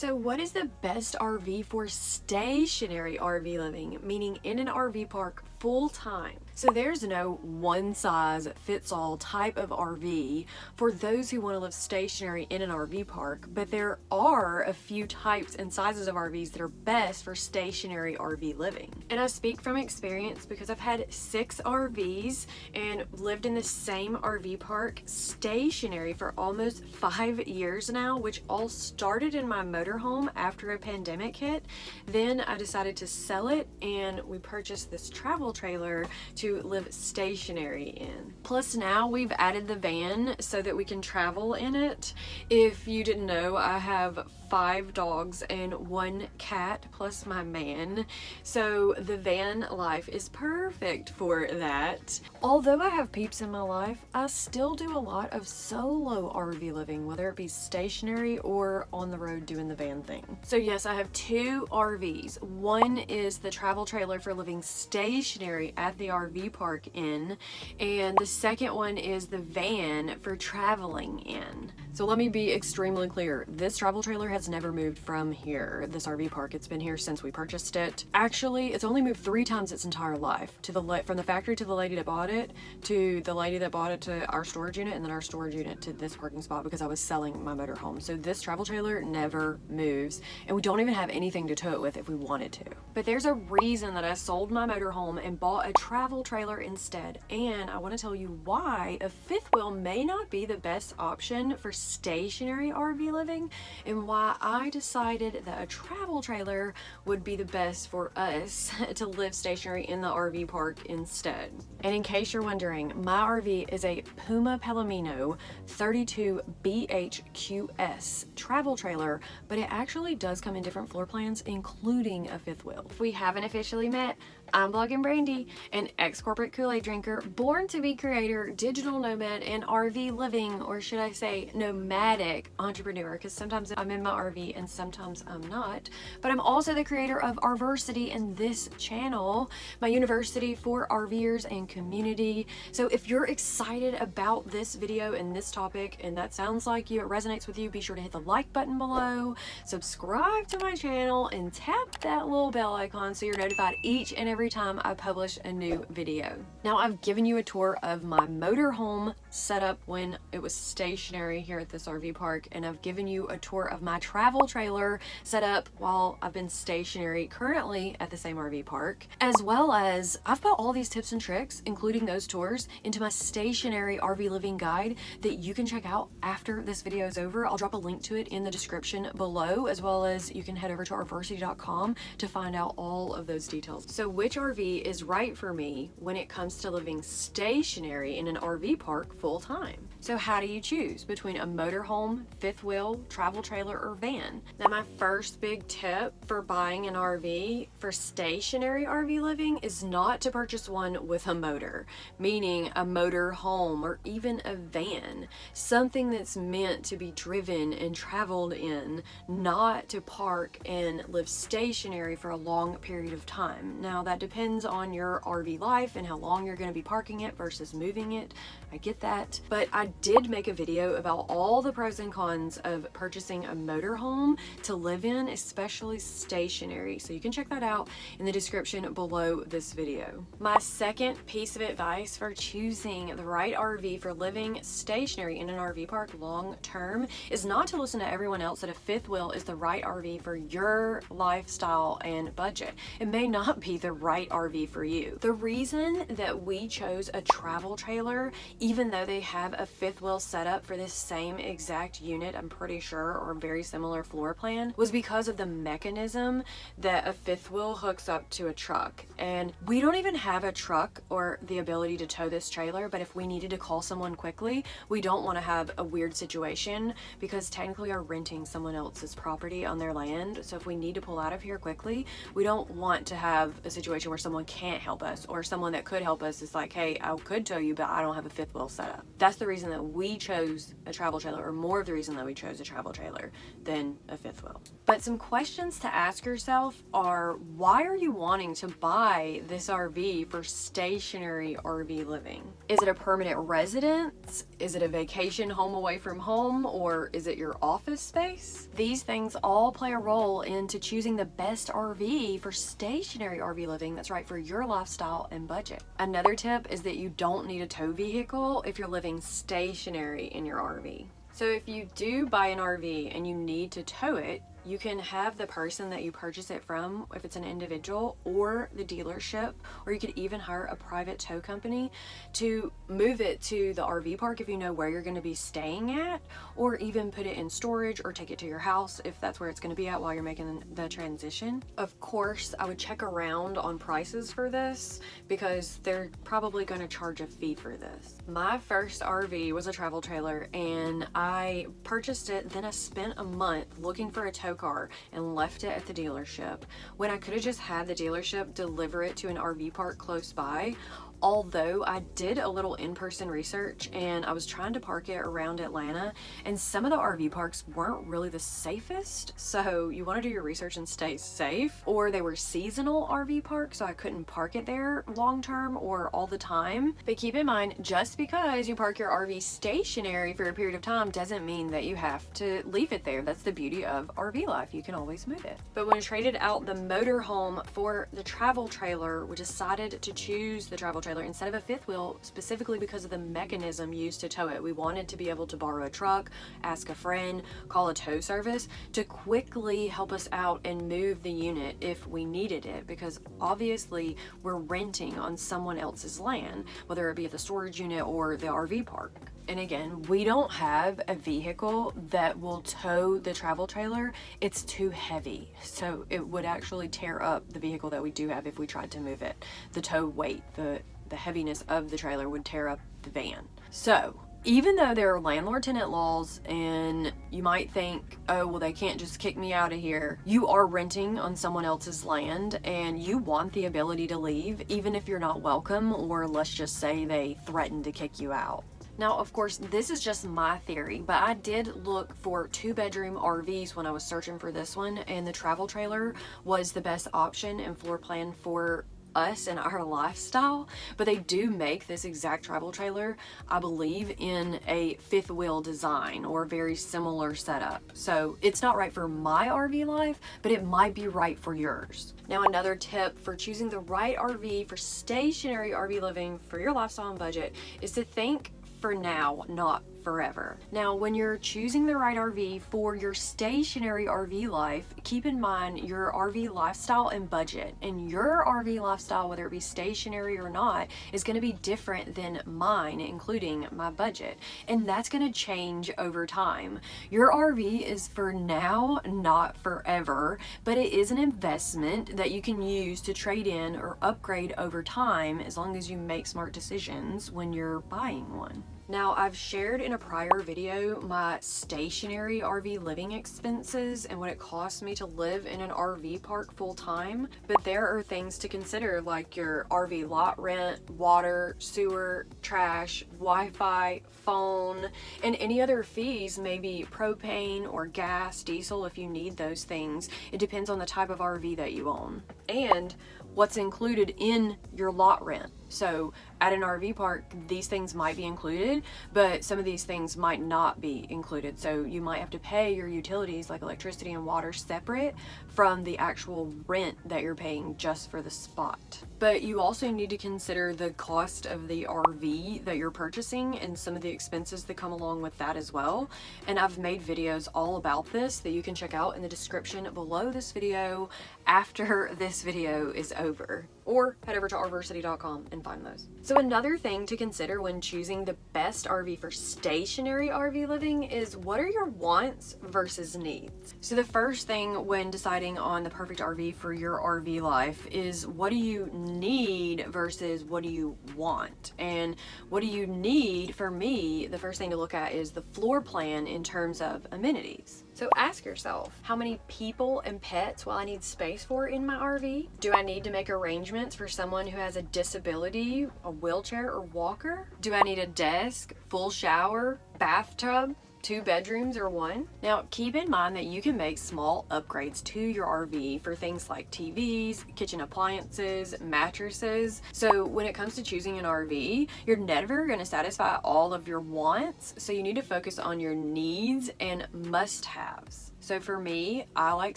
So what is the best RV for stationary RV living, meaning in an RV park full time? So there's no one size fits all type of RV for those who want to live stationary in an RV park, but there are a few types and sizes of RVs that are best for stationary RV living. And I speak from experience because I've had 6 RVs and lived in the same RV park stationary for almost 5 years now, which all started in my motorhome after a pandemic hit. Then I decided to sell it and we purchased this travel trailer to live stationary in. Plus now we've added the van so that we can travel in it. If you didn't know, I have 5 dogs and 1 cat plus my man, so the van life is perfect for that. Although I have peeps in my life, I still do a lot of solo RV living, whether it be stationary or on the road doing the van thing. So yes, I have 2 RVs. One is the travel trailer for living stationary at the RV park in, and the second one is the van for traveling in. So let me be extremely clear. This travel trailer has never moved from here, this RV park. It's been here since we purchased it. Actually, it's only moved 3 times its entire life. From the factory to the lady that bought it, to the lady that bought it to our storage unit, and then our storage unit to this parking spot because I was selling my motorhome. So this travel trailer never moves, and we don't even have anything to tow it with if we wanted to. But there's a reason that I sold my motorhome and bought a travel trailer instead, and I want to tell you why a 5th wheel may not be the best option for stationary RV living, and why I decided that a travel trailer would be the best for us to live stationary in the RV park instead. And in case you're wondering, my RV is a Puma Palomino 32 BHQS travel trailer, but it actually does come in different floor plans, including a 5th wheel. If we haven't officially met, I'm Blogging Brandy, an ex-corporate Kool-Aid drinker, born to be creator, digital nomad, and RV living, or should I say nomadic entrepreneur, because sometimes I'm in my RV and sometimes I'm not. But I'm also the creator of RVersity and this channel, my university for RVers and community. So if you're excited about this video and this topic, and that sounds like it resonates with you, be sure to hit the like button below, subscribe to my channel, and tap that little bell icon so you're notified each and every time I publish a new video. Now, I've given you a tour of my motorhome setup when it was stationary here at this RV park, and I've given you a tour of my travel trailer setup while I've been stationary currently at the same RV park, as well as I've put all these tips and tricks, including those tours, into my stationary RV living guide that you can check out after this video is over. I'll drop a link to it in the description below, as well as you can head over to RVersity.com to find out all of those details. So which RV is right for me when it comes to living stationary in an RV park full time? So how do you choose between a motorhome, 5th wheel, travel trailer, or van? Now, my first big tip for buying an RV for stationary RV living is not to purchase one with a motor, meaning a motor home or even a van, something that's meant to be driven and traveled in, not to park and live stationary for a long period of time. Now, that depends on your RV life and how long you're going to be parking it versus moving it. I get that, but I did make a video about all the pros and cons of purchasing a motorhome to live in, especially stationary. So you can check that out in the description below this video. My second piece of advice for choosing the right RV for living stationary in an RV park long term is not to listen to everyone else that a 5th wheel is the right RV for your lifestyle and budget. It may not be the right RV for you. The reason that we chose a travel trailer, even though they have a 5th wheel setup for this same exact unit, I'm pretty sure, or very similar floor plan, was because of the mechanism that a 5th wheel hooks up to a truck. And we don't even have a truck or the ability to tow this trailer, but if we needed to call someone quickly, we don't want to have a weird situation because technically we're renting someone else's property on their land. So if we need to pull out of here quickly, we don't want to have a situation where someone can't help us, or someone that could help us is like, hey, I could tow you, but I don't have a 5th wheel setup. That's the reason that we chose a travel trailer, or more of the reason that we chose a travel trailer than a 5th wheel. But But some questions to ask yourself are, why are you wanting to buy this RV for stationary RV living? Is it a permanent residence? Is it a vacation home away from home? Or is it your office space? These things all play a role into choosing the best RV for stationary RV living that's right for your lifestyle and budget. Another tip is that you don't need a tow vehicle if you're living stationary in your RV. So if you do buy an RV and you need to tow it, you can have the person that you purchase it from, if it's an individual, or the dealership, or you could even hire a private tow company to move it to the RV park if you know where you're going to be staying at, or even put it in storage or take it to your house if that's where it's going to be at while you're making the transition. Of course, I would check around on prices for this because they're probably going to charge a fee for this. My first RV was a travel trailer, and I purchased it, then I spent a month looking for a tow car and left it at the dealership when I could have just had the dealership deliver it to an RV park close by. Although I did a little in-person research and I was trying to park it around Atlanta, and some of the RV parks weren't really the safest, so you want to do your research and stay safe. Or they were seasonal RV parks, so I couldn't park it there long-term or all the time. But keep in mind, just because you park your RV stationary for a period of time doesn't mean that you have to leave it there. That's the beauty of RV life. You can always move it. But when I traded out the motorhome for the travel trailer, we decided to choose the travel trailer instead of a fifth wheel, specifically because of the mechanism used to tow it. We wanted to be able to borrow a truck, ask a friend, call a tow service to quickly help us out and move the unit if we needed it, because obviously we're renting on someone else's land, whether it be at the storage unit or the RV park. And again, we don't have a vehicle that will tow the travel trailer. It's too heavy, so it would actually tear up the vehicle that we do have if we tried to move it. The tow weight, the heaviness of the trailer would tear up the van. So even though there are landlord-tenant laws and you might think, oh, well, they can't just kick me out of here, you are renting on someone else's land and you want the ability to leave, even if you're not welcome, or let's just say they threaten to kick you out. Now, of course, this is just my theory, but I did look for 2-bedroom RVs when I was searching for this one, and the travel trailer was the best option and floor plan for us and our lifestyle. But they do make this exact travel trailer, I believe, in a fifth wheel design or very similar setup. So it's not right for my RV life, but it might be right for yours. Now, another tip for choosing the right RV for stationary RV living for your lifestyle and budget is to think for now, not forever. Now, when you're choosing the right RV for your stationary RV life, keep in mind your RV lifestyle and budget. And your RV lifestyle, whether it be stationary or not, is going to be different than mine, including my budget. And that's going to change over time. Your RV is for now, not forever, but it is an investment that you can use to trade in or upgrade over time, as long as you make smart decisions when you're buying one. Now, I've shared in a prior video my stationary RV living expenses and what it costs me to live in an RV park full time, but there are things to consider like your RV lot rent, water, sewer, trash, Wi-Fi, phone, and any other fees, maybe propane or gas, diesel if you need those things. It depends on the type of RV that you own and what's included in your lot rent. So at an RV park, these things might be included, but some of these things might not be included. So you might have to pay your utilities like electricity and water separate from the actual rent that you're paying just for the spot. But you also need to consider the cost of the RV that you're purchasing and some of the expenses that come along with that as well. And I've made videos all about this that you can check out in the description below this video after this video is over, or head over to RVersity.com and find those. So another thing to consider when choosing the best RV for stationary RV living is, what are your wants versus needs? So the first thing when deciding on the perfect RV for your RV life is, what do you need versus what do you want? And what do you need, for me, the first thing to look at is the floor plan in terms of amenities. So ask yourself, how many people and pets will I need space for in my RV? Do I need to make arrangements for someone who has a disability, a wheelchair or walker? Do I need a desk, full shower, bathtub, 2 bedrooms or 1? Now, keep in mind that you can make small upgrades to your RV for things like TVs, kitchen appliances, mattresses. So when it comes to choosing an RV, you're never going to satisfy all of your wants, so you need to focus on your needs and must-haves. So for me, I like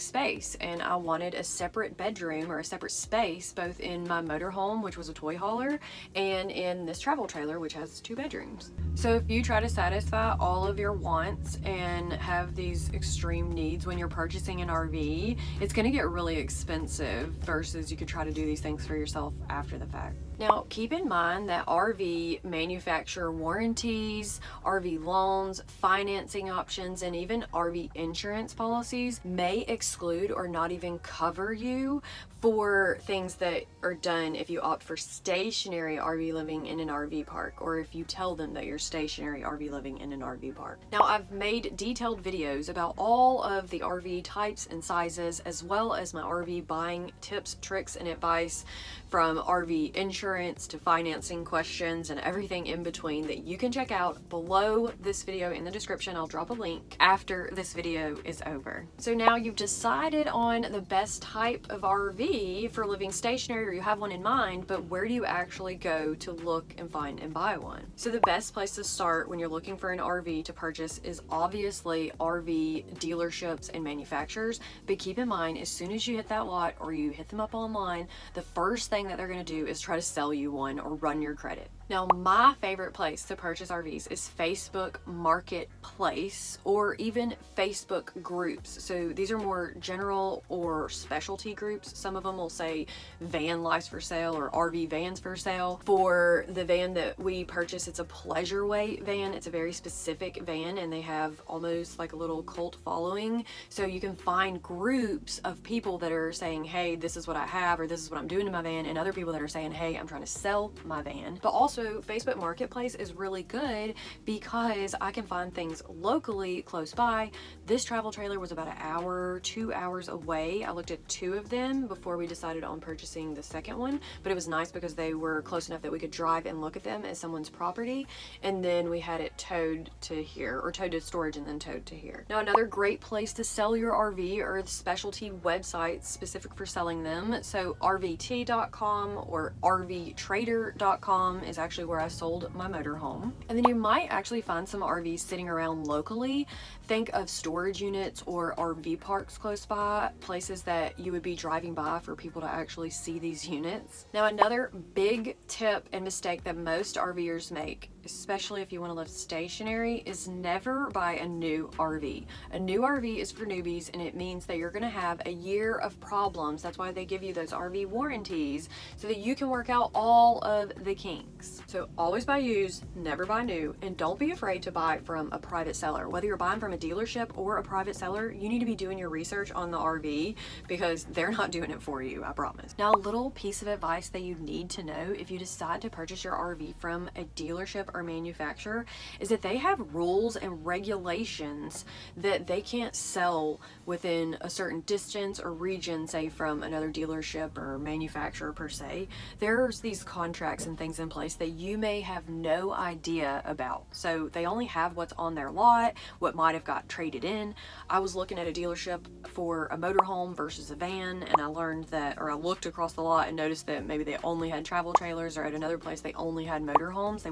space, and I wanted a separate bedroom or a separate space both in my motorhome, which was a toy hauler, and in this travel trailer, which has 2 bedrooms. So if you try to satisfy all of your wants and have these extreme needs when you're purchasing an RV, it's going to get really expensive versus you could try to do these things for yourself after the fact. Now, keep in mind that RV manufacturer warranties, RV loans, financing options, and even RV insurance policies may exclude or not even cover you for things that are done if you opt for stationary RV living in an RV park, or if you tell them that you're stationary RV living in an RV park. Now, I've made detailed videos about all of the RV types and sizes, as well as my RV buying tips, tricks, and advice, from RV insurance to financing questions and everything in between, that you can check out below this video in the description. I'll drop a link after this video is over. So now you've decided on the best type of RV for living stationary, or you have one in mind, but where do you actually go to look and find and buy one? So the best place to start when you're looking for an RV to purchase is obviously RV dealerships and manufacturers. But keep in mind, as soon as you hit that lot or you hit them up online, the first thing that they're going to do is try to sell you one or run your credit. Now, my favorite place to purchase RVs is Facebook Marketplace, or even Facebook groups. So these are more general or specialty groups. Some of them will say van life for sale or RV vans for sale. For the van that we purchase, it's a pleasure weight van. It's a very specific van, and they have almost like a little cult following. So you can find groups of people that are saying, hey, this is what I have, or this is what I'm doing to my van, and other people that are saying, hey, I'm trying to sell my van. But also, Facebook Marketplace is really good because I can find things locally close by. This travel trailer was about an hour, 2 hours away. I looked at 2 of them before we decided on purchasing the second one, but it was nice because they were close enough that we could drive and look at them as someone's property, and then we had it towed to here, or towed to storage and then towed to here. Now, another great place to sell your RV are the specialty websites specific for selling them. So RVT.com or RVtrader.com is actually where I sold my motorhome. And then you might actually find some RVs sitting around locally. Think of storage units or RV parks close by, places that you would be driving by for people to actually see these units. Now, another big tip and mistake that most RVers make, especially if you want to live stationary, is never buy a new RV. A new RV is for newbies, and it means that you're going to have a year of problems. That's why they give you those RV warranties, so that you can work out all of the kinks. So always buy used, never buy new, and don't be afraid to buy from a private seller. Whether you're buying from a dealership or a private seller, you need to be doing your research on the RV, because they're not doing it for you, I promise. Now, a little piece of advice that you need to know if you decide to purchase your RV from a dealership or manufacturer is that they have rules and regulations that they can't sell within a certain distance or region, say from another dealership or manufacturer per se. There's these contracts and things in place that you may have no idea about. So they only have what's on their lot, what might have got traded in. I was looking at a dealership for a motorhome versus a van, and I learned that, or I looked across the lot and noticed that maybe they only had travel trailers, or at another place they only had motorhomes. They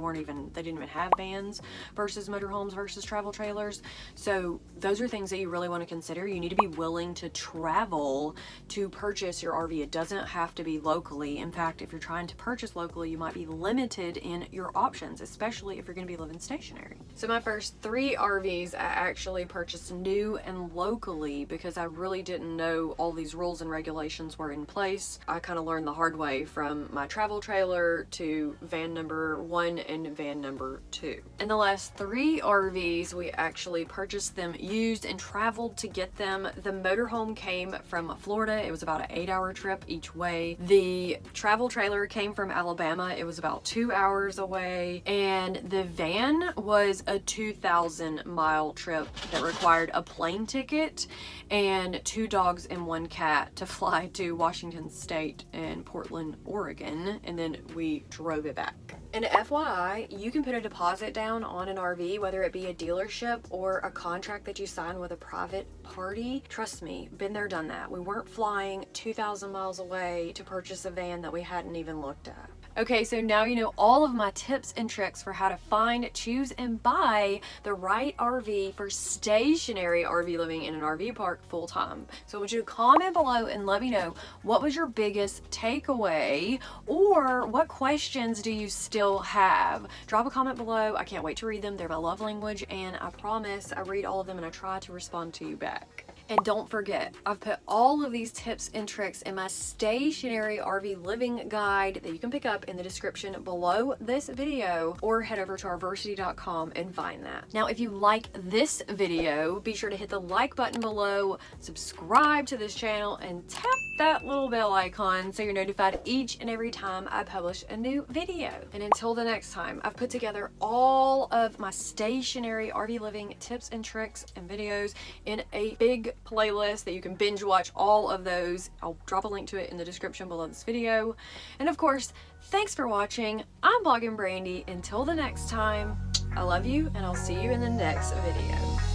didn't even have vans versus motorhomes versus travel trailers. So those are things that you really want to consider. You need to be willing to travel to purchase your RV. It doesn't have to be locally. In fact, if you're trying to purchase locally, you might be limited in your options, especially if you're going to be living stationary. So my first 3 RVs I actually purchased new and locally because I really didn't know all these rules and regulations were in place. I kind of learned the hard way from my travel trailer to van number 1 and van number 2. In the last 3 RVs, we actually purchased them used and traveled to get them. The motorhome came from Florida. It was about an 8-hour trip each way. The travel trailer came from Alabama. It was about 2 hours away. And the van was a 2,000-mile trip that required a plane ticket and 2 dogs and 1 cat to fly to Washington State and Portland, Oregon. And then we drove it back. And FYI, you can put a deposit down on an RV, whether it be a dealership or a contract that you sign with a private party. Trust me, been there, done that. We weren't flying 2,000 miles away to purchase a van that we hadn't even looked at. Okay, so now you know all of my tips and tricks for how to find, choose, and buy the right RV for stationary RV living in an RV park full time. So I want you to comment below and let me know, what was your biggest takeaway, or what questions do you still have? Drop a comment below. I can't wait to read them. They're my love language, and I promise I read all of them and I try to respond to you back. And don't forget, I've put all of these tips and tricks in my stationary RV living guide that you can pick up in the description below this video, or head over to RVersity.com and find that. Now, if you like this video, be sure to hit the like button below, subscribe to this channel, and tap that little bell icon so you're notified each and every time I publish a new video. And until the next time, I've put together all of my stationary RV living tips and tricks and videos in a big playlist that you can binge watch all of those. I'll drop a link to it in the description below this video. And of course, thanks for watching. I'm Blogging Brandy. Until the next time, I love you, and I'll see you in the next video.